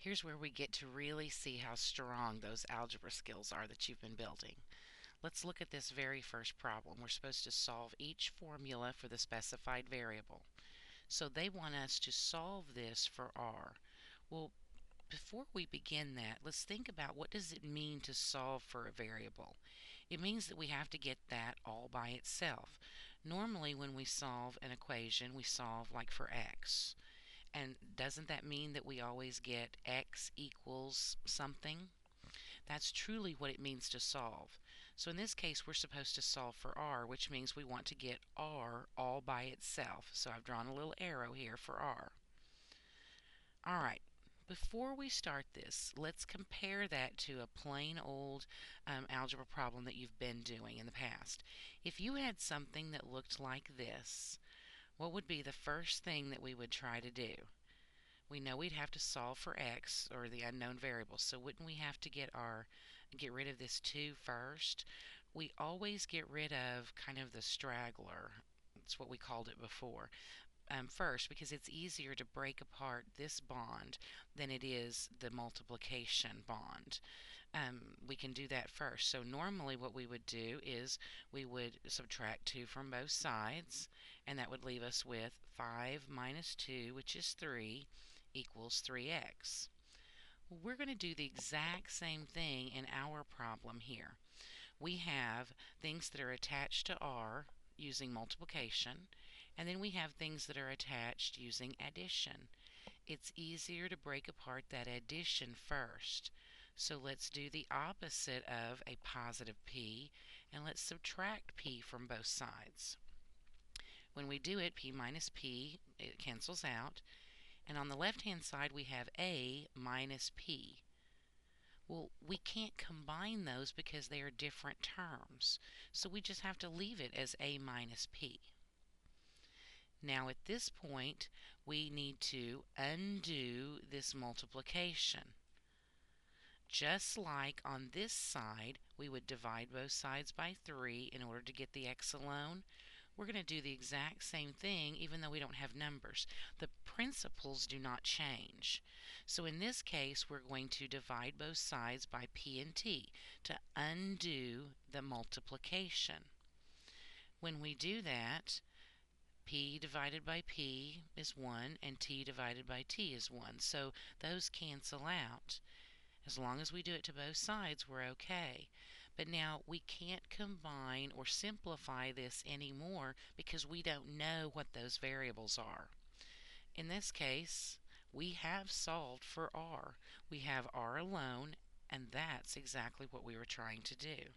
Here's where we get to really see how strong those algebra skills are that you've been building. Let's look at this very first problem. We're supposed to solve each formula for the specified variable. So they want us to solve this for r. Well, before we begin that, let's think about what does it mean to solve for a variable. It means that we have to get that all by itself. Normally when we solve an equation, we solve like for x. And doesn't that mean that we always get x equals something? That's truly what it means to solve. So in this case, we're supposed to solve for r, which means we want to get r all by itself. So I've drawn a little arrow here for r. All right. Before we start this, let's compare that to a plain old algebra problem that you've been doing in the past. If you had something that looked like this, what would be the first thing that we would try to do? We know we'd have to solve for x, or the unknown variable, so wouldn't we have to get rid of this 2 first? We always get rid of kind of the straggler. That's what we called it before. First, because it's easier to break apart this bond than it is the multiplication bond. We can do that first. So normally what we would do is we would subtract 2 from both sides, and that would leave us with 5 minus 2, which is 3, equals 3x. We're going to do the exact same thing in our problem here. We have things that are attached to r using multiplication, and then we have things that are attached using addition. It's easier to break apart that addition first. So let's do the opposite of a positive p, and let's subtract p from both sides. When we do it, p minus p, it cancels out, and on the left-hand side we have a minus p. Well, we can't combine those because they are different terms, so we just have to leave it as a minus p. Now at this point, we need to undo this multiplication. Just like on this side, we would divide both sides by 3 in order to get the x alone. We're going to do the exact same thing even though we don't have numbers. The principles do not change. So in this case, we're going to divide both sides by p and t to undo the multiplication. When we do that, p divided by p is 1 and t divided by t is 1. So those cancel out. As long as we do it to both sides, we're okay. But now we can't combine or simplify this anymore because we don't know what those variables are. In this case, we have solved for r. We have r alone, and that's exactly what we were trying to do.